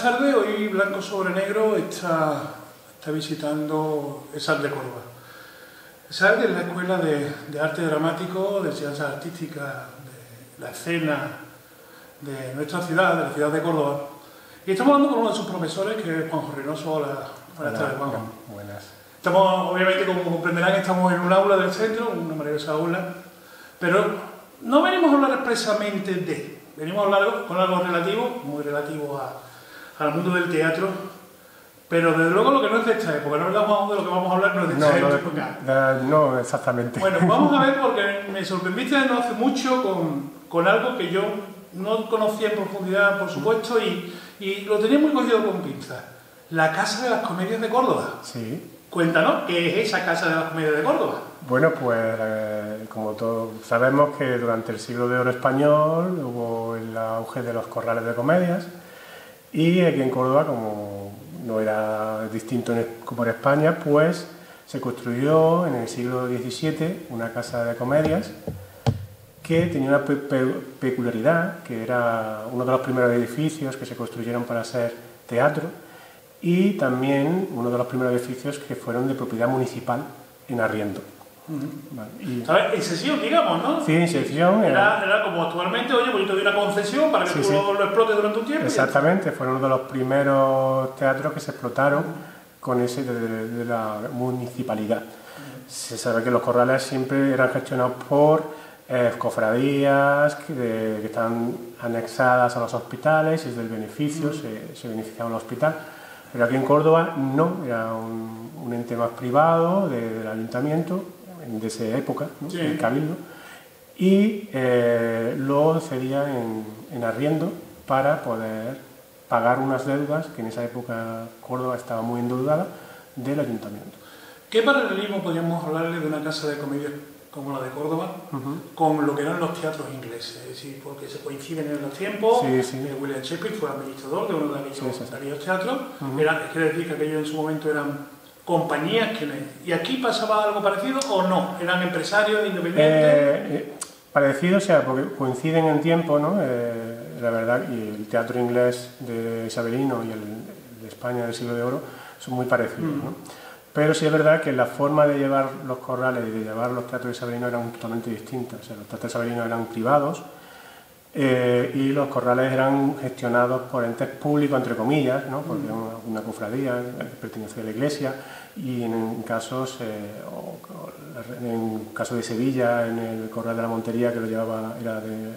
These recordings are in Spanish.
buenas tardes. Hoy Blanco sobre Negro está visitando ESAD de Córdoba. ESAD es la Escuela de Arte Dramático, de Enseñanza Artística, de la escena de nuestra ciudad, de la ciudad de Córdoba. Y estamos hablando con uno de sus profesores, que es Juanjo Reynoso. Hola, buenas tardes, Juanjo. Buenas. Estamos, obviamente, como comprenderán, estamos en un aula del centro, una maravillosa aula, pero no venimos a hablar expresamente de, venimos a hablar con algo relativo, muy relativo al mundo del teatro, pero desde luego lo que no es de esta época, no hablamos de lo que vamos a hablar, no es de esta época. No, exactamente. Bueno, vamos a ver, porque me sorprendiste no hace mucho con algo que yo no conocía en profundidad, por supuesto, y lo tenía muy cogido con pinzas. La Casa de las Comedias de Córdoba. Sí. Cuéntanos, ¿qué es esa Casa de las Comedias de Córdoba? Bueno, pues como todos sabemos que durante el siglo de oro español hubo el auge de los corrales de comedias, y aquí en Córdoba, como no era distinto como en España, pues se construyó en el siglo XVII una casa de comedias que tenía una peculiaridad, que era uno de los primeros edificios que se construyeron para ser teatro, y también uno de los primeros edificios que fueron de propiedad municipal en arriendo. Vale, ¿Sabes? En sesión, digamos, ¿no? Sí, en sesión. Era como actualmente, oye, pues yo te doy una concesión para que tú lo explotes durante un tiempo. Exactamente, fueron uno de los primeros teatros que se explotaron con ese de la municipalidad. Se sabe que los corrales siempre eran gestionados por cofradías que están anexadas a los hospitales, y desde el beneficio se beneficiaba el hospital. Pero aquí en Córdoba no, era un ente más privado del ayuntamiento de esa época, ¿no? Sí. El cabildo, y lo cedía en arriendo para poder pagar unas deudas que en esa época Córdoba estaba muy endeudada del ayuntamiento. ¿Qué paralelismo podríamos hablarle de una casa de comedia como la de Córdoba con lo que eran los teatros ingleses? Es decir, porque se coinciden en los tiempos. William Shakespeare fue administrador de uno de aquellos teatros. Quiere decir que aquellos en su momento eran compañías ¿y aquí pasaba algo parecido o no? ¿Eran empresarios independientes? Parecido, o sea, porque coinciden en tiempo, ¿no? La verdad, y el teatro inglés de Isabelino y el de España del siglo de oro son muy parecidos, ¿no? Pero sí es verdad que la forma de llevar los corrales y de llevar los teatros isabelinos eran totalmente distintas. O sea, los teatros isabelinos eran privados y los corrales eran gestionados por entes públicos, entre comillas, ¿no? Porque una cofradía pertenecía a la iglesia, y en caso de Sevilla, en el Corral de la Montería, que lo llevaba, era de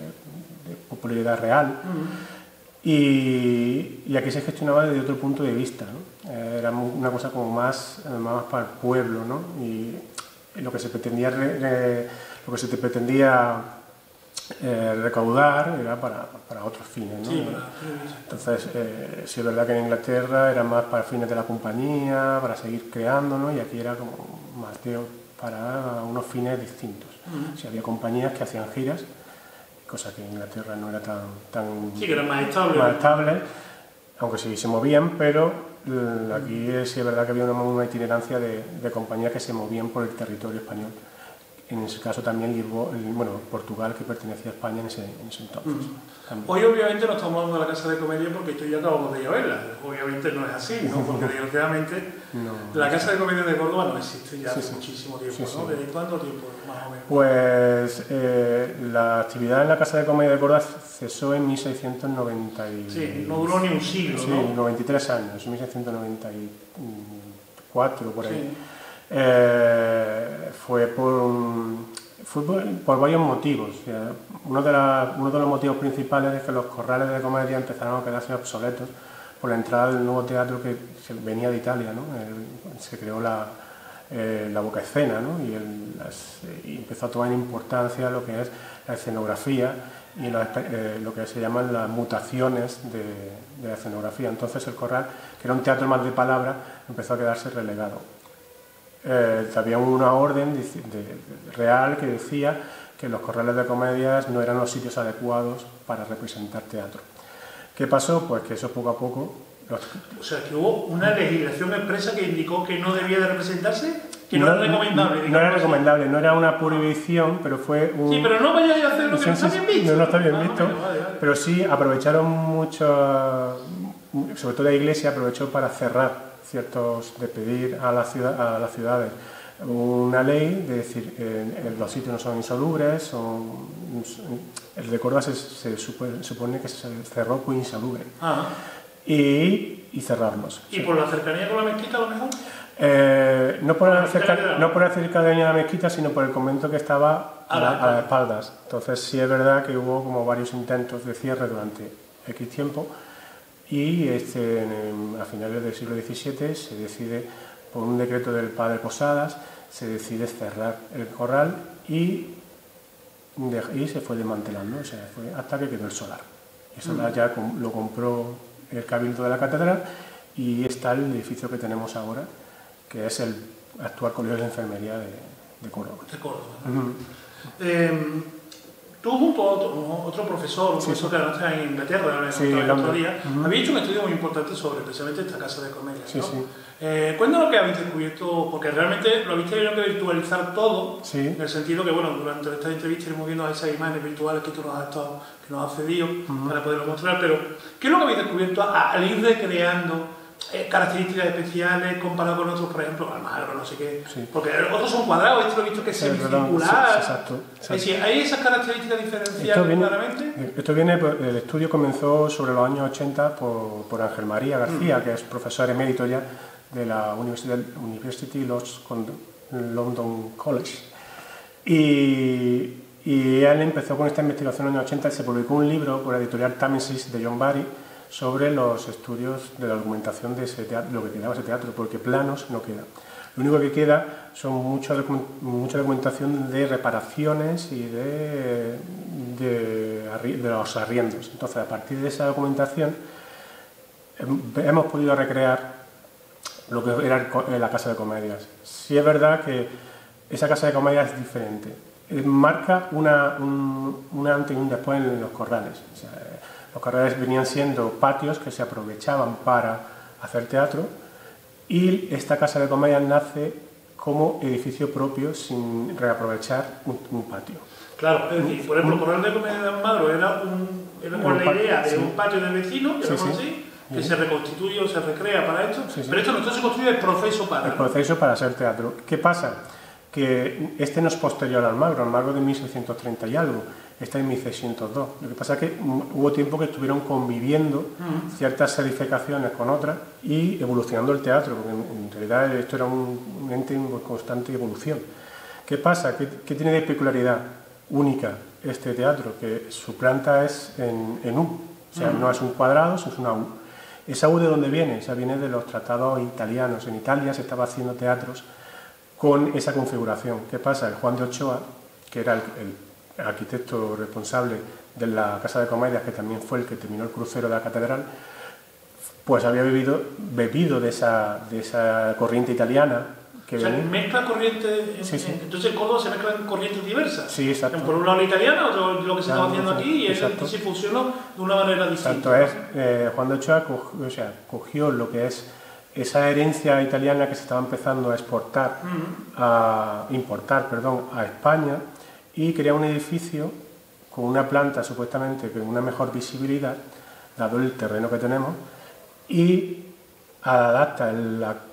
popularidad real. Y aquí se gestionaba desde otro punto de vista, ¿no? Era una cosa como más para el pueblo, ¿no? Y lo que se pretendía recaudar era para otros fines, ¿no? Sí, entonces, sí es verdad que en Inglaterra era más para fines de la compañía, para seguir creando, ¿no? Y aquí era como más para unos fines distintos. Si había compañías que hacían giras, cosa que en Inglaterra no era tan sí, que eran más estables, aunque sí se movían, pero aquí sí es verdad que había una itinerancia de compañías que se movían por el territorio español. En ese caso también Portugal, que pertenecía a España en ese entonces. Hoy obviamente no estamos hablando de la Casa de Comedia porque esto ya acabamos de verla. Obviamente no es así, ¿no? Porque desgraciadamente la Casa de Comedia de Córdoba no existe ya hace muchísimo tiempo, ¿no? ¿Desde cuánto tiempo, más o menos? Pues la actividad en la Casa de Comedia de Córdoba cesó en 1690. Sí, no duró ni un siglo, ¿no? Sí, 93 años, 1694, por ahí. Sí. Fue por varios motivos. O sea, uno de los motivos principales es que los corrales de comedia empezaron a quedarse obsoletos por la entrada del nuevo teatro que venía de Italia, ¿no? Se creó la Boca Escena, ¿no? Y empezó a tomar importancia lo que es la escenografía y lo que se llaman las mutaciones de la escenografía. Entonces el corral, que era un teatro más de palabra, empezó a quedarse relegado. Había una orden real que decía que los corrales de comedias no eran los sitios adecuados para representar teatro. ¿Qué pasó? Pues que eso poco a poco... O sea, que hubo una legislación expresa que indicó que no debía de representarse, que no era recomendable. No era recomendable, no era una prohibición, pero fue un... Sí, pero no vayáis a hacer lo que no está bien visto. No está bien visto, pero sí aprovecharon sobre todo la Iglesia aprovechó para cerrar de pedir a las ciudades una ley de decir los sitios no son insalubres, el de Córdoba se supone que se cerró por insalubre. Y cerrarlos. ¿Y por la cercanía con la mezquita a lo mejor? No por la cercanía de la mezquita, sino por el convento que estaba a las espaldas. Entonces sí es verdad que hubo como varios intentos de cierre durante X tiempo y a finales del siglo XVII se decide, por un decreto del padre Posadas, se decide cerrar el corral y se fue desmantelando, o sea, fue hasta que quedó el solar. El solar ya lo compró el Cabildo de la Catedral y está el edificio que tenemos ahora, que es el actual Colegio de Enfermería de Córdoba. De Córdoba. Tú junto a otro profesor, que ahora está en Inglaterra, habéis hecho un estudio muy importante sobre precisamente esta casa de comedia, ¿no? Cuéntanos qué habéis descubierto, porque realmente lo habéis tenido que virtualizar todo, en el sentido que, bueno, durante esta entrevista iremos viendo esas imágenes virtuales que tú nos has cedido para poderlo mostrar, pero ¿qué es lo que habéis descubierto al ir recreando características especiales comparado con otros, por ejemplo, Almagro, no sé qué? Porque otros son cuadrados, esto lo he visto que es semicircular. Exacto. Es decir, ¿hay esas características diferenciales claramente? Esto viene, el estudio comenzó sobre los años 80 por Ángel María García, que es profesor emérito ya de la University London College. Y él empezó con esta investigación en los años 80 y se publicó un libro por la editorial Támesis de John Barry sobre los estudios de la documentación de ese teatro, lo que quedaba ese teatro, porque planos no queda. Lo único que queda son mucha documentación de reparaciones y de los arriendos. Entonces, a partir de esa documentación, hemos podido recrear lo que era la Casa de Comedias. Sí es verdad que esa Casa de Comedias es diferente. Marca un antes y un después en los corrales. O sea, los corrales venían siendo patios que se aprovechaban para hacer teatro y esta Casa de Comedias nace como edificio propio sin reaprovechar un patio. Claro, es decir, por ejemplo, el Corral de Comedia de Almagro era con la idea de un patio de vecinos, que se reconstituye o se recrea para esto, pero esto no se construye el proceso para... El proceso para hacer teatro. ¿Qué pasa? Que este no es posterior al Almagro de 1630 y algo, está en 1602. Lo que pasa es que hubo tiempo que estuvieron conviviendo ciertas edificaciones con otras y evolucionando el teatro, porque en realidad esto era un ente en constante evolución. ¿Qué pasa? ¿Qué tiene de peculiaridad única este teatro? Que su planta es en U, o sea, no es un cuadrado, es una U. ¿Esa U de dónde viene? Esa viene de los tratados italianos. En Italia se estaba haciendo teatros con esa configuración. ¿Qué pasa? El Juan de Ochoa, que era el arquitecto responsable de la Casa de Comedias, que también fue el que terminó el crucero de la catedral, pues había bebido de esa corriente italiana. Que mezcla corrientes, entonces en Córdoba se mezclan corrientes diversas. Sí, exacto. Por un lado la italiana, otro lo que se está haciendo aquí, y él se fusionó de una manera distinta. Exacto, Juan de Ochoa cogió lo que es esa herencia italiana que se estaba empezando a importar a España y crea un edificio con una planta supuestamente con una mejor visibilidad, dado el terreno que tenemos, y adapta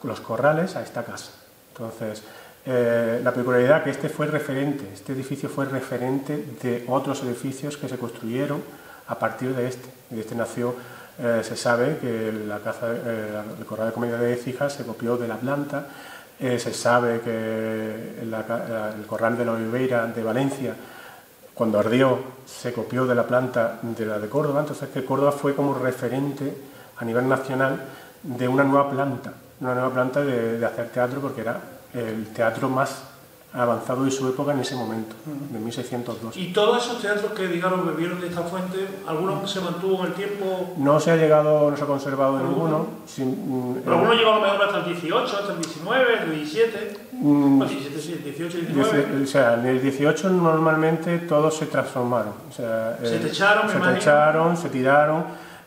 los corrales a esta casa. Entonces, la peculiaridad que este edificio fue referente de otros edificios que se construyeron a partir de este. De este nació, se sabe que el Corral de Comedia de Écija se copió de la planta, se sabe que el Corral de la Oliveira de Valencia, cuando ardió, se copió de la planta de la de Córdoba, entonces que Córdoba fue como referente a nivel nacional de una nueva planta de hacer teatro, porque era el teatro más avanzado de su época en ese momento, de 1602. ¿Y todos esos teatros que, digamos, bebieron de esta fuente, algunos se mantuvo en el tiempo? No se ha conservado ninguno. Pero algunos llegó a lo mejor hasta el 18, hasta el 19, el 17... No, 17 sí, el 18 y 19... O sea, en el 18 normalmente todos se transformaron. O sea, se techaron, se tiraron,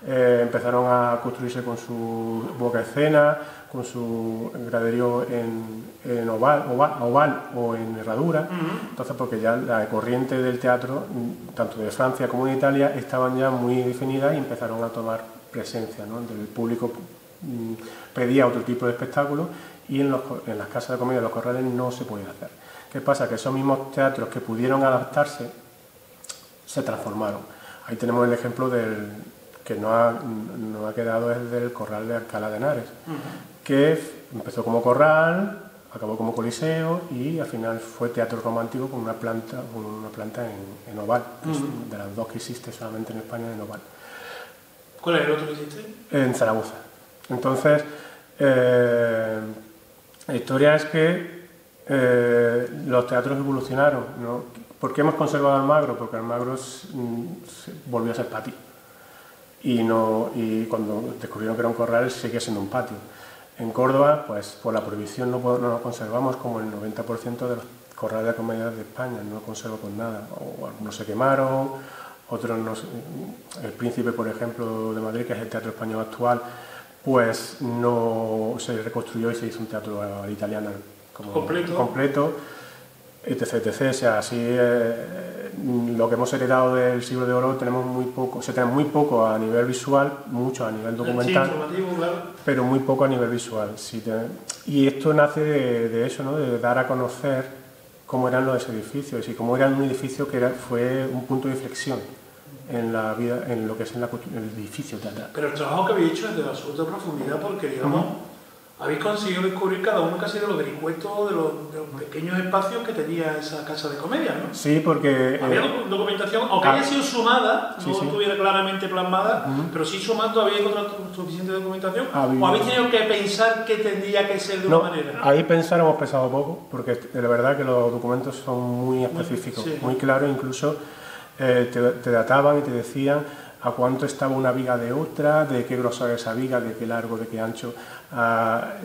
empezaron a construirse con su boca escena, con su graderío en oval o en herradura. Entonces, porque ya la corriente del teatro, tanto de Francia como de Italia, estaban ya muy definidas y empezaron a tomar presencia, ¿no? El público pedía otro tipo de espectáculo y en las casas de comedia de los corrales no se podía hacer. ¿Qué pasa? Que esos mismos teatros que pudieron adaptarse se transformaron. Ahí tenemos el ejemplo que no ha quedado, es del Corral de Alcalá de Henares, que empezó como corral, acabó como coliseo y al final fue teatro romántico con una planta en oval, de las dos que existe solamente en España en oval. ¿Cuál es el otro que existe? En Zaragoza. Entonces, la historia es que los teatros evolucionaron, ¿no? ¿Por qué hemos conservado Almagro? Porque Almagro volvió a ser patio. Y cuando descubrieron que era un corral, sigue siendo un patio. En Córdoba, pues por la prohibición no lo conservamos, como el 90% de los corrales de comedia de España, no lo conservo con nada. O algunos se quemaron, otros no. El Príncipe, por ejemplo, de Madrid, que es el teatro español actual, pues no se reconstruyó y se hizo un teatro italiano como completo, etc, etc. O sea, así lo que hemos heredado del siglo de oro tenemos muy poco, se tiene muy poco a nivel visual, mucho a nivel documental, claro, pero muy poco a nivel visual. Y esto nace de eso, ¿no? De dar a conocer cómo eran los edificios y cómo era un edificio que fue un punto de inflexión en la vida, en lo que es el edificio teatral. Pero el trabajo que habéis hecho es de absoluta profundidad porque, digamos, habéis conseguido descubrir cada uno casi de los vericuetos, de los pequeños espacios que tenía esa casa de comedia, ¿no? Sí, porque... Había documentación, aunque haya sido sumada, no estuviera claramente plasmada, pero sí sumando, ¿había encontrado suficiente documentación? ¿O habéis tenido que pensar que tendría que ser de una manera? Ahí pensar hemos pensado poco, porque de verdad que los documentos son muy específicos, muy claros, incluso te databan y te decían a cuánto estaba una viga de otra, de qué grosor era esa viga, de qué largo, de qué ancho.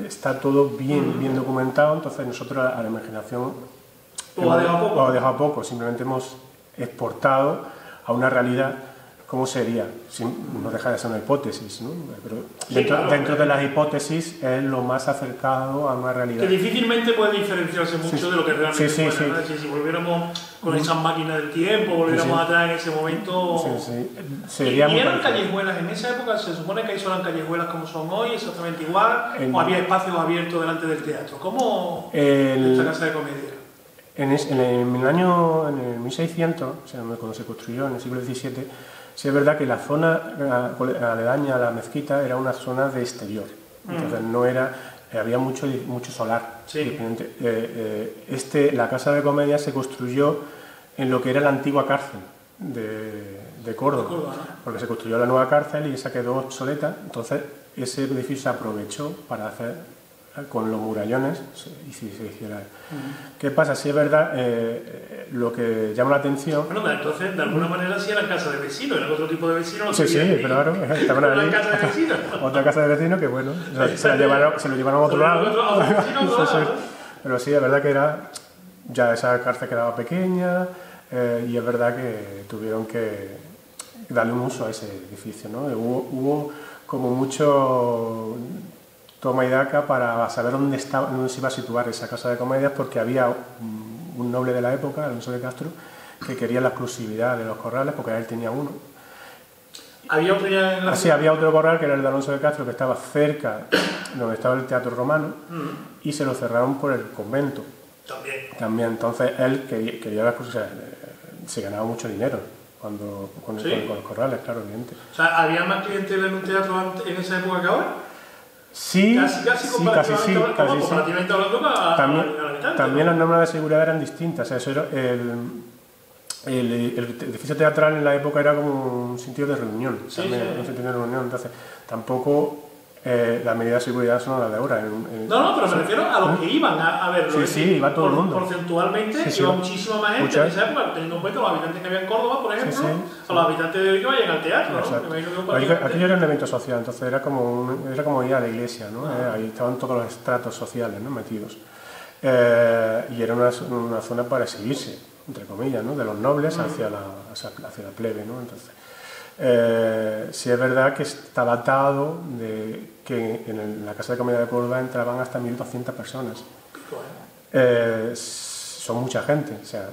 Está todo bien documentado, entonces nosotros a la imaginación lo ha dejado poco, simplemente hemos exportado a una realidad cómo sería. No deja de ser una hipótesis, ¿no? Pero dentro de las hipótesis es lo más acercado a una realidad. Que difícilmente puede diferenciarse mucho de lo que realmente fuera. Si volviéramos con esas máquinas del tiempo, volviéramos atrás en ese momento... Sería ¿Y eran callejuelas en esa época? ¿Se supone que ahí son callejuelas como son hoy, exactamente igual? ¿O había espacios abiertos delante del teatro? ¿Cómo esta casa de comedia? En el 1600, o sea, cuando se construyó en el siglo XVII, sí es verdad que la zona aledaña a la mezquita era una zona de exterior, entonces no era, había mucho solar. La casa de comedia se construyó en lo que era la antigua cárcel de Córdoba, porque se construyó la nueva cárcel y esa quedó obsoleta, entonces ese edificio se aprovechó para hacer con los murallones y si se hiciera. ¿Qué pasa? Si es verdad, lo que llama la atención... Bueno, pero entonces de alguna manera sí eran casas de vecinos, eran otro tipo de vecinos. Sí, claro, estaban ahí. Casa de vecinos. Otra casa de vecinos que bueno, se lo llevaron a otro lado. Pero sí, es verdad que ya esa cárcel quedaba pequeña y es verdad que tuvieron que darle un uso a ese edificio, ¿no? Hubo como mucho toma y daca para saber dónde se iba a situar esa casa de comedias, porque había un noble de la época, Alonso de Castro, que quería la exclusividad de los corrales, porque él tenía uno. ¿Había otro ya en la Sí, había otro corral que era el de Alonso de Castro, que estaba cerca donde estaba el Teatro Romano, y se lo cerraron por el convento. También. Entonces él quería la exclusividad, se ganaba mucho dinero con los corrales, claro, evidente. O sea, ¿había más clientela en un teatro en esa época que ahora? Sí, comparativamente hablando también las normas de seguridad eran distintas. Eso era el edificio teatral en la época era como un sitio de reunión. Un sitio de reunión. Entonces, tampoco las medidas de seguridad son las de ahora. No, pero me refiero a los que iban a verlo. Iba todo el mundo. Porcentualmente iba muchísima más gente en esa época, teniendo en cuenta los habitantes que había en Córdoba, por ejemplo, a los habitantes de hoy que vayan al teatro. Aquello era un evento social, entonces era como ir a la iglesia, ¿no? Ahí estaban todos los estratos sociales, ¿no? Metidos. Y era una zona para exhibirse, entre comillas, ¿no? De los nobles hacia la plebe, ¿no? Entonces, sí es verdad que está datado de que en la Casa de Comedia de Córdoba entraban hasta 1.200 personas. Son mucha gente, o sea...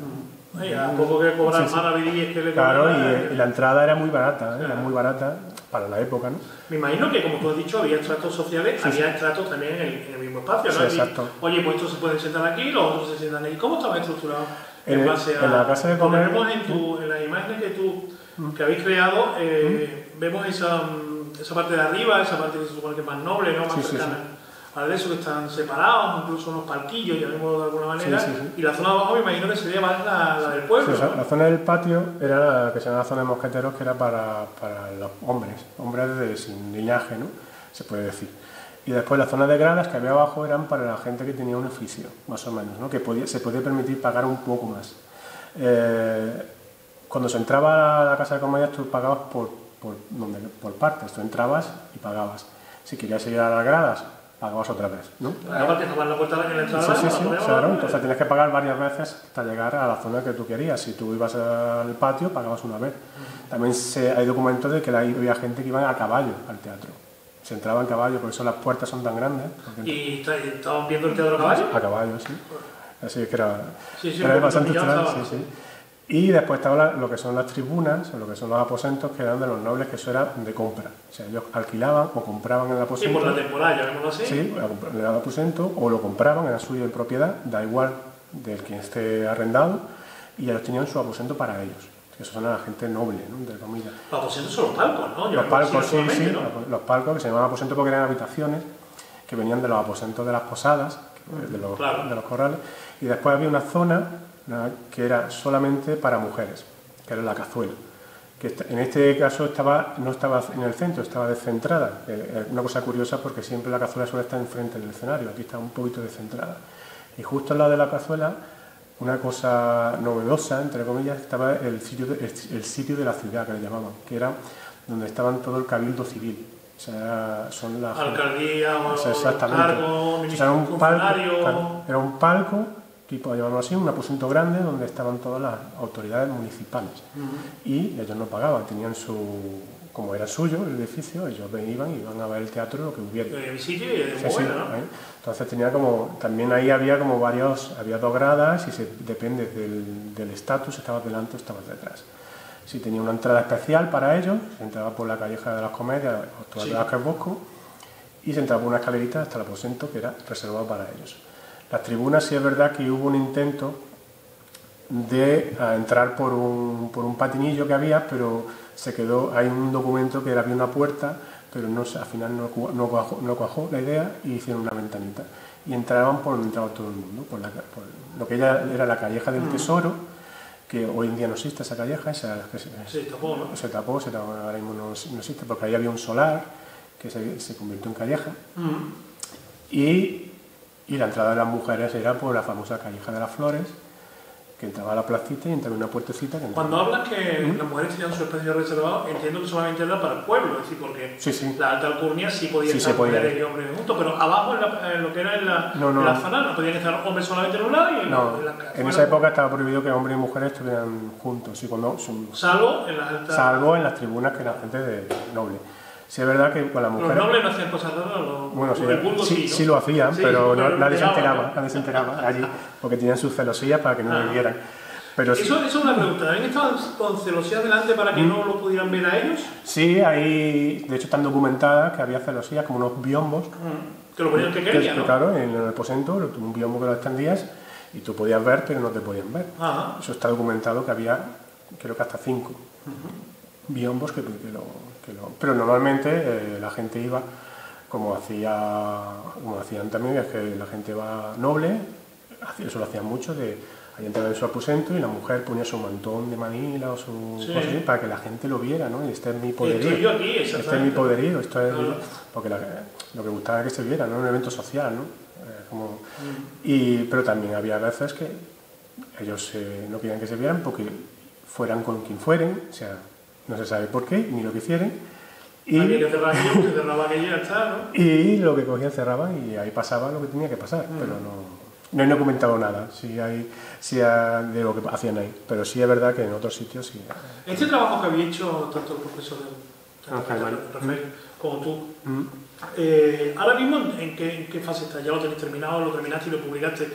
A poco que cobrar maravillas que le claro, y la entrada era muy barata, era muy barata. para la época, ¿no? Me imagino que, como tú has dicho, había estratos sociales, había estratos también en el mismo espacio, ¿no? Sí, exacto. Oye, pues estos se pueden sentar aquí, los otros se sientan aquí. ¿Cómo estaba estructurado? En base a... En la casa de comer... Vemos en las imágenes que habéis creado, vemos esa parte de arriba, esa parte que se supone que es más noble, ¿no? Más cercana al de eso, que están separados, incluso unos palquillos, llamémoslo de alguna manera, y la zona de abajo me imagino que sería más la del pueblo. Sí, ¿no? La zona del patio era la que se llama la zona de mosqueteros, que era para los hombres sin linaje, ¿no? Se puede decir. Y después la zona de gradas que había abajo eran para la gente que tenía un oficio, más o menos, ¿no? Que se podía permitir pagar un poco más. Cuando se entraba a la casa de comedia tú pagabas por partes, tú entrabas y pagabas. Si querías ir a las gradas, pagabas otra vez, ¿no? Aparte, jamás la puerta en la entrada. Sí, claro. Entonces tienes que pagar varias veces hasta llegar a la zona que tú querías. Si tú ibas al patio, pagabas una vez. También hay documentos de que había gente que iba a caballo al teatro. Se entraba en caballo, por eso las puertas son tan grandes. ¿Y estaban viendo el teatro a caballo? A caballo, sí. Así que era un bastante extraño. Y después estaban lo que son las tribunas, o lo que son los aposentos, que eran de los nobles, que eso era de compra. O sea, ellos alquilaban o compraban el aposento. Sí, por la temporada, llamémoslo así. Sí, le daban aposento, o lo compraban, era suyo en propiedad, da igual del quien esté arrendado, y ellos tenían su aposento para ellos. Eso son la gente noble, ¿no? Entre comillas. Los aposentos son los palcos, ¿no? Los palcos, sí, ¿no? Los palcos, que se llamaban aposentos porque eran habitaciones, que venían de los aposentos de las posadas, de los corrales, y después había una zona que era solamente para mujeres, que era la cazuela, que en este caso no estaba en el centro, estaba descentrada. Una cosa curiosa porque siempre la cazuela suele estar enfrente del escenario, aquí está un poquito descentrada. Y justo al lado de la cazuela, una cosa novedosa, entre comillas, estaba el sitio de la ciudad, que le llamaban, que era donde estaban todo el cabildo civil. O sea, son las... Alcaldía, cargo, funcionario... Era un palco, tipo, llamarlo así, un aposento grande donde estaban todas las autoridades municipales. Y ellos no pagaban, tenían como era suyo el edificio, ellos iban a ver el teatro, lo que hubiera. Entonces tenía también ahí había como había dos gradas y depende del estatus, estabas delante o estabas detrás. Si tenía una entrada especial para ellos, se entraba por la calleja de las Comedias, actual de Vázquez Bosco, y se entraba por una escalerita hasta el aposento que era reservado para ellos. Las tribunas sí es verdad que hubo un intento de entrar por un patinillo que había, pero se quedó, hay un documento que había una puerta, pero al final no cuajó la idea y hicieron una ventanita. Y entraban por donde entraba todo el mundo, por lo que era la calleja del Tesoro, que hoy en día no existe esa calleja, se tapó, ¿no? Se tapó, ahora mismo no existe, porque ahí había un solar que se convirtió en calleja. Y la entrada de las mujeres era por la famosa calleja de las Flores, que entraba a la placita y entraba en una puertecita. Cuando hablas que las mujeres tenían su espacio reservado, entiendo que solamente era para el pueblo, es decir, porque la alta alcurnia sí podía estar mujeres y hombres juntos, pero abajo en lo que era en la zona no podían estar hombres solamente en un lado y en la casa. En esa época estaba prohibido que hombres y mujeres estuvieran juntos, salvo en las tribunas que eran gente de noble. Sí, es verdad que con las mujeres... Los nobles no hacían cosas raras, sí lo hacían, pero nadie se enteraba allí, porque tenían sus celosías para que no lo vieran. Pero eso es una pregunta, ¿habían estado con celosías delante para que no lo pudieran ver a ellos? Sí, de hecho están documentadas que había celosías, como unos biombos. Que lo ponían que querían, ¿no? Claro, en el aposento, un biombo que lo extendías y tú podías ver, pero no te podían ver. Eso está documentado que había, creo que hasta 5 biombos pero normalmente la gente iba como hacían también, es que la gente va noble, eso lo hacían mucho, ahí entraba en su aposento y la mujer ponía su mantón de Manila o su cosa así, para que la gente lo viera, ¿no? Y este es mi poderío. Este es mi poderío, porque lo que gustaba es que se viera, ¿no? Un evento social, ¿no? Pero también había veces que ellos no querían que se vieran porque fueran con quien fueren, o sea, no se sabe por qué, ni lo que hicieron. Había que cerrar aquello, se cerraba aquello y ya está, ¿no? Y lo que cogían cerraban y ahí pasaba lo que tenía que pasar, pero no he documentado nada de lo que hacían ahí, pero sí es verdad que en otros sitios sí. Este trabajo que había hecho tanto el profesor Rafael como tú, ahora mismo ¿en qué fase está? ¿Ya lo tenéis terminado, lo terminaste y lo publicaste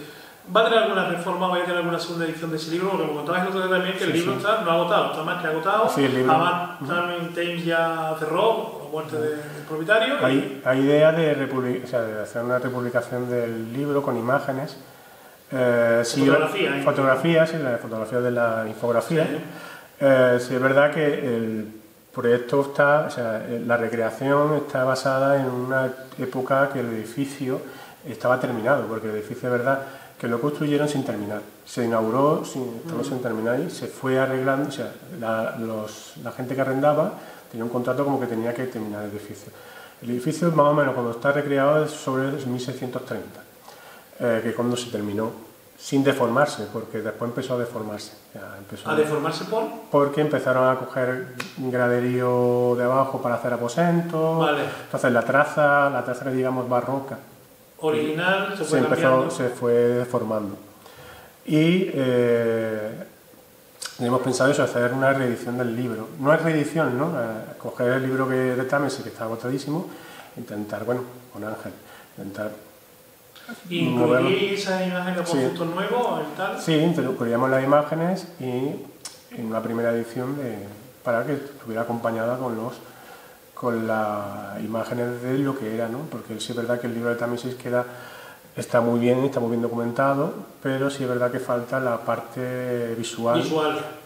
¿Va a tener alguna reforma, va a tener alguna segunda edición de ese libro? Porque me contabas el otro día también que el libro está no agotado, está más que agotado. Sí, el libro. Además, también Thames ya cerró, la muerte del propietario. Hay idea de hacer una republicación del libro con imágenes. Fotografías de la infografía. Sí. Sí, es verdad que el proyecto está, la recreación está basada en una época que el edificio estaba terminado, porque el edificio es verdad que lo construyeron sin terminar. Se inauguró sin terminar y se fue arreglando, la gente que arrendaba tenía un contrato como que tenía que terminar el edificio. El edificio más o menos cuando está recreado es sobre 1630, que es cuando se terminó, sin deformarse, porque después empezó a deformarse. ¿A deformarse por? Porque empezaron a coger graderío de abajo para hacer aposentos. Vale. Entonces la traza que digamos barroca original se fue deformando. Y hemos pensado eso, hacer una reedición del libro. No es reedición, ¿no? Coger el libro de Támesis, que está agotadísimo, intentar, bueno, con Ángel, intentar ¿incluir esas imágenes por puntos nuevos y tal? Sí, incluíamos las imágenes y en una primera edición para que estuviera acompañada con las imágenes de lo que era, ¿no? Porque sí es verdad que el libro de Támesis está muy bien documentado, pero sí es verdad que falta la parte visual.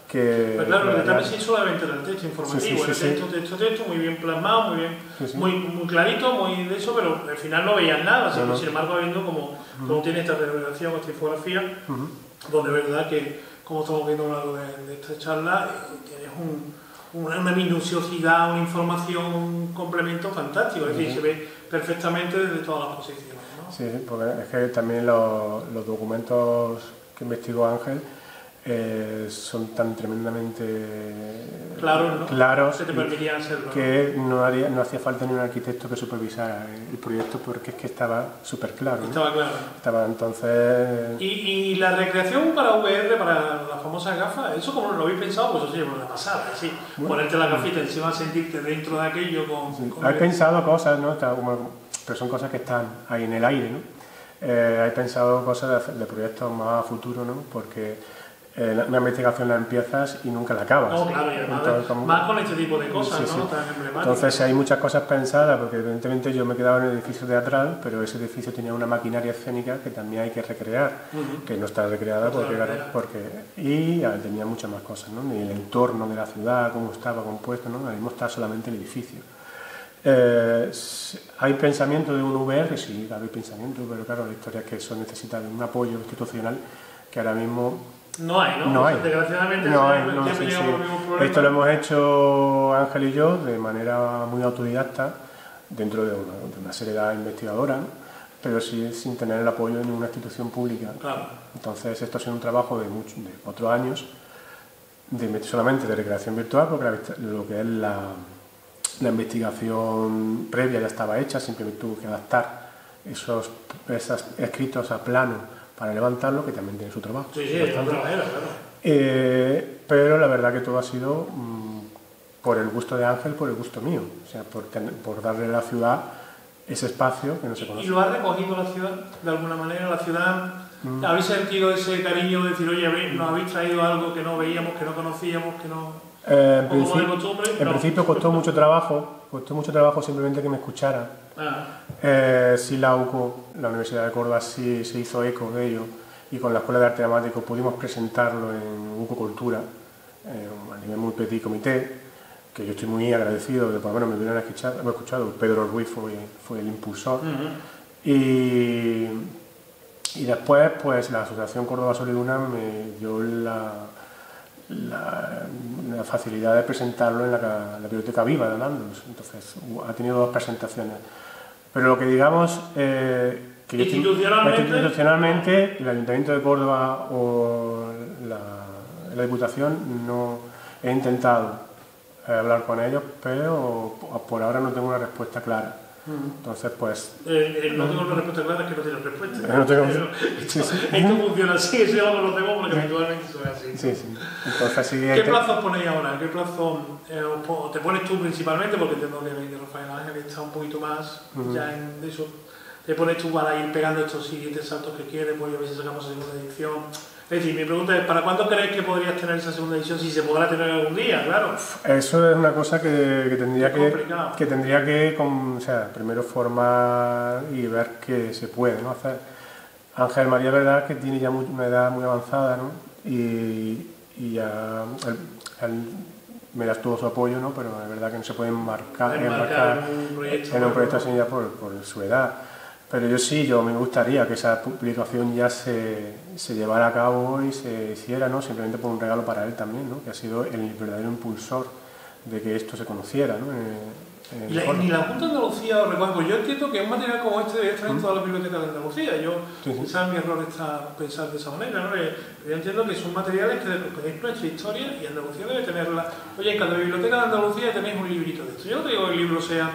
Pero claro, el de Támesis solamente era el texto informativo, texto, muy bien plasmado, muy bien, muy clarito, muy de eso, pero al final no veías nada, sin embargo, viendo cómo tiene esta revelación, esta infografía, donde es verdad que, como estamos viendo a lo largo de esta charla, tienes una minuciosidad, una información, un complemento fantástico, es decir, se ve perfectamente desde todas las posiciones, ¿no? Sí, porque es que también los documentos que investigó Ángel son tan tremendamente claros que te permitían hacerlo, que no hacía falta ni un arquitecto que supervisara el proyecto, porque es que estaba súper claro, ¿no? Estaba claro. Entonces... ¿Y la recreación para VR, para las famosas gafas, eso como lo habéis pensado? Pues eso lleva una pasada, ¿sí? Ponerte la gafita encima, sentirte dentro de aquello con He pensado cosas, ¿no? Pero son cosas que están ahí en el aire, ¿no? He pensado cosas de proyectos más a futuro, ¿no? Porque una investigación la empiezas y nunca la acabas. No, claro, y además más con este tipo de cosas, ¿no? Tan emblemáticas. Entonces hay muchas cosas pensadas, porque evidentemente yo me he quedado en el edificio teatral, pero ese edificio tenía una maquinaria escénica que también hay que recrear, que no está recreada y tenía muchas más cosas, ¿no? Ni el entorno de la ciudad, cómo estaba compuesto, ¿no? Ahora mismo está solamente el edificio. ¿Hay pensamiento de un VR? Sí, hay pensamiento, pero claro, la historia es que eso necesita de un apoyo institucional que ahora mismo no hay, ¿no? No hay. Desgraciadamente Esto lo hemos hecho Ángel y yo de manera muy autodidacta dentro de una seriedad investigadora, pero sí sin tener el apoyo de ninguna institución pública. Claro. Entonces esto ha sido un trabajo de 4 años solamente de recreación virtual, porque lo que es la investigación previa ya estaba hecha, simplemente tuvo que adaptar esos escritos a plano para levantarlo, que también tiene su trabajo. Sí, claro. Pero la verdad que todo ha sido por el gusto de Ángel, por el gusto mío, o sea, por darle a la ciudad ese espacio que no se conoce. ¿Y lo ha recogido la ciudad de alguna manera? ¿La ciudad habéis sentido ese cariño de decir, oye, nos habéis traído algo que no veíamos, que no conocíamos, que no... En principio costó mucho trabajo simplemente que me escuchara. Sí, la UCO, la Universidad de Córdoba, sí se hizo eco de ello, y con la Escuela de Arte Dramático pudimos presentarlo en UCO Cultura, a nivel muy petit comité, que yo estoy muy agradecido de por lo menos me hubieran escuchado. Pedro Ruiz fue el impulsor. Y después pues la Asociación Córdoba Sol y Luna me dio la facilidad de presentarlo en la Biblioteca Viva de Al-Ándalus. Entonces ha tenido 2 presentaciones, pero lo que digamos que institucionalmente el Ayuntamiento de Córdoba o la Diputación no he intentado hablar con ellos, pero por ahora no tengo una respuesta clara. Entonces, pues... no tengo una respuesta clara, es que no tienes respuesta. Esto funciona así, eso ya lo conocemos porque habitualmente eso es así. Sí. Entonces, sí, ¿Qué plazos ponéis ahora? ¿Qué plazo te pones tú principalmente? Porque entiendo que Rafael Ángel está un poquito más ya en eso, te pones tú para ir pegando estos siguientes saltos que quieres, pues a ver si sacamos la segunda edición. Es decir, mi pregunta es, ¿para cuándo crees que podrías tener esa segunda edición? Si se podrá tener algún día, claro. Eso es una cosa que tendría que o sea, primero formar y ver que se puede, ¿no? Hacer. Ángel María, verdad que tiene ya una edad muy avanzada, ¿no? Y ya él me da todo su apoyo, ¿no? Pero es verdad que no se puede embarcar en un proyecto así ya por su edad. Pero yo me gustaría que esa publicación ya se llevara a cabo y se hiciera, ¿no? Simplemente por un regalo para él también, ¿no? Que ha sido el verdadero impulsor de que esto se conociera, ¿no? Ni la Junta de Andalucía os recoge, pues yo entiendo que un material como este debe estar en todas las bibliotecas de Andalucía. Quizás mi error está pensar de esa manera, ¿no? Pero yo entiendo que son materiales que tenéis nuestra historia y Andalucía debe tenerla. Oye, en cada biblioteca de Andalucía tenéis un librito de esto. Yo no te digo que el libro sea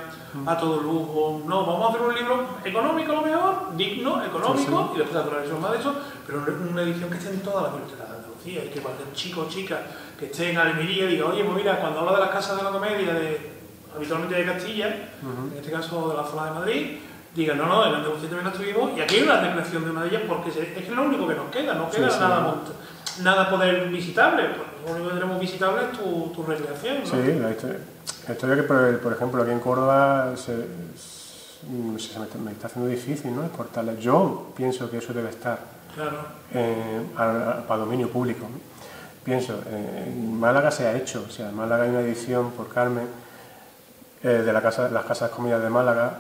a todo lujo, no, vamos a hacer un libro económico a lo mejor, digno, económico, y después hacer una versión más de eso, pero una edición que esté en todas las bibliotecas de Andalucía, y que cualquier chico o chica que esté en Almería diga, oye, pues mira, cuando habla de las casas de la comedia habitualmente de Castilla, en este caso de la zona de Madrid, digan, no, en Andalucía también la tuvimos, y aquí hay una recreación de una de ellas, porque es que es lo único que nos queda, no queda nada poder visitable, pues lo único que tenemos visitable es tu recreación, ¿no? Sí, la historia que, por ejemplo, aquí en Córdoba me está haciendo difícil, ¿no? Exportarla. Yo pienso que eso debe estar para dominio público, ¿no? Pienso, en Málaga se ha hecho, o sea, en Málaga hay una edición por Carmen de las casas comidas de Málaga,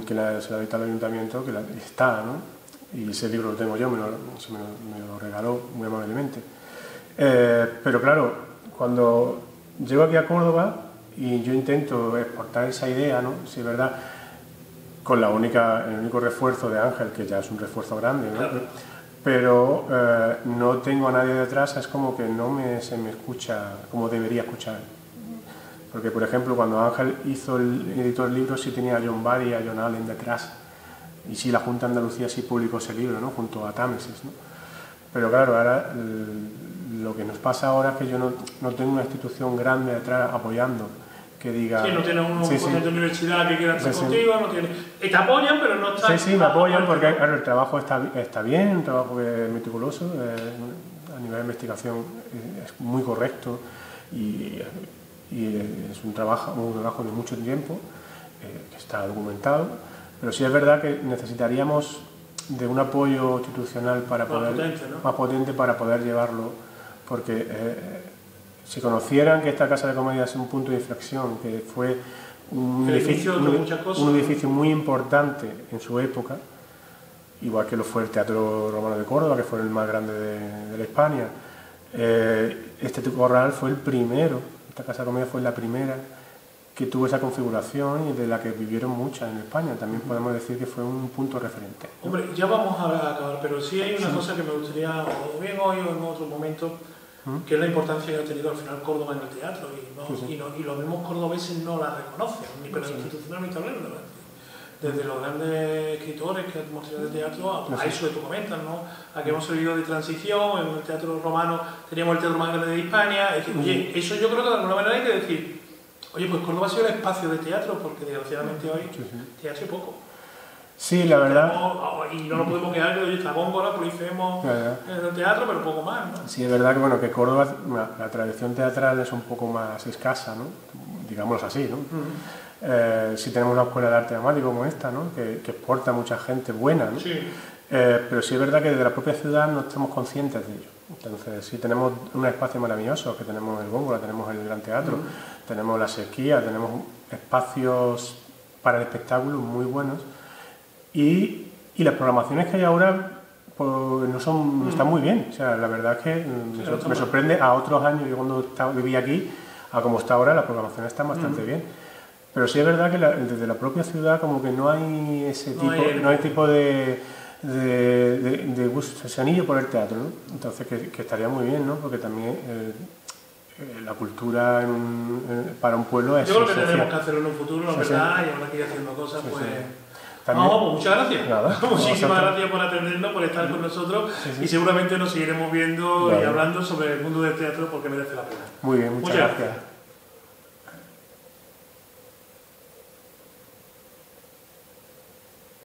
que se la ha editado el ayuntamiento, que está, ¿no? Y ese libro lo tengo yo, me lo regaló muy amablemente. Pero claro, cuando llego aquí a Córdoba y yo intento exportar esa idea, ¿no? Si es verdad, con el único refuerzo de Ángel, que ya es un refuerzo grande, ¿no? Claro. Pero no tengo a nadie detrás, es como que se me escucha como debería escuchar. Porque, por ejemplo, cuando Ángel editó el libro, sí tenía a John Barry y a John Allen detrás. Y sí, la Junta de Andalucía sí publicó ese libro, ¿no? Junto a Támesis, ¿no? Pero claro, ahora lo que nos pasa ahora es que yo no tengo una institución grande detrás apoyando, que diga... Sí, no tienes un potente de universidad que quiera estar contigo, no tiene... Te apoyan, pero no está... Sí, me apoyan porque, claro, el trabajo está bien, un trabajo que es meticuloso, a nivel de investigación es muy correcto y es un trabajo de mucho tiempo, que está documentado, pero sí es verdad que necesitaríamos de un apoyo institucional más potente para poder llevarlo, porque si conocieran que esta Casa de Comedia es un punto de inflexión, que fue un edificio muy importante en su época, igual que lo fue el Teatro Romano de Córdoba, que fue el más grande de la Hispania, este corral fue el primero. Esta Casa de Comedia fue la primera que tuvo esa configuración y de la que vivieron muchas en España. También podemos decir que fue un punto referente. Hombre, ya vamos a acabar, pero sí hay una cosa que me gustaría, o bien hoy o en otro momento, que es la importancia que ha tenido al final Córdoba en el teatro. Y los mismos cordobeses no la reconocen, pero institucionalmente hablando. Desde los grandes escritores que hemos tenido de teatro, a eso que tú comentas, ¿no? A que hemos servido de transición, en el teatro romano teníamos el teatro más grande de Hispania. Es decir, oye, eso yo creo que de alguna manera hay que decir, oye, pues Córdoba ha sido el espacio de teatro, porque desgraciadamente hoy teatro hay poco. Sí, la verdad. Y no nos podemos quedar que hoy está Góngora, Polifemo en el teatro, pero poco más, ¿no? Sí, es verdad que, bueno, que Córdoba, la tradición teatral es un poco más escasa, ¿no? Digámoslo así, ¿no? Sí tenemos una escuela de arte dramático como esta, ¿no? Que exporta a mucha gente buena, ¿no? Sí. Pero sí es verdad que desde la propia ciudad no estamos conscientes de ello. Entonces sí tenemos un espacio maravilloso, que tenemos el Góngora, tenemos el Gran Teatro, tenemos la Sequía, tenemos espacios para el espectáculo muy buenos y las programaciones que hay ahora pues, no están muy bien. O sea, la verdad es que me sorprende a otros años, yo cuando vivía aquí, a como está ahora, la programación está bastante bien. Pero sí es verdad que desde la propia ciudad como que no hay ese tipo de gusto, ese anillo por el teatro, ¿no? Entonces que estaría muy bien, ¿no? Porque también la cultura para un pueblo es... Yo creo que tenemos que hacerlo en un futuro, la verdad, y ahora que ir haciendo cosas, pues... También, pues muchas gracias. Nada, muchísimas gracias por atendernos, por estar con nosotros y seguramente nos seguiremos viendo y hablando sobre el mundo del teatro porque merece la pena. Muy bien, muchas gracias.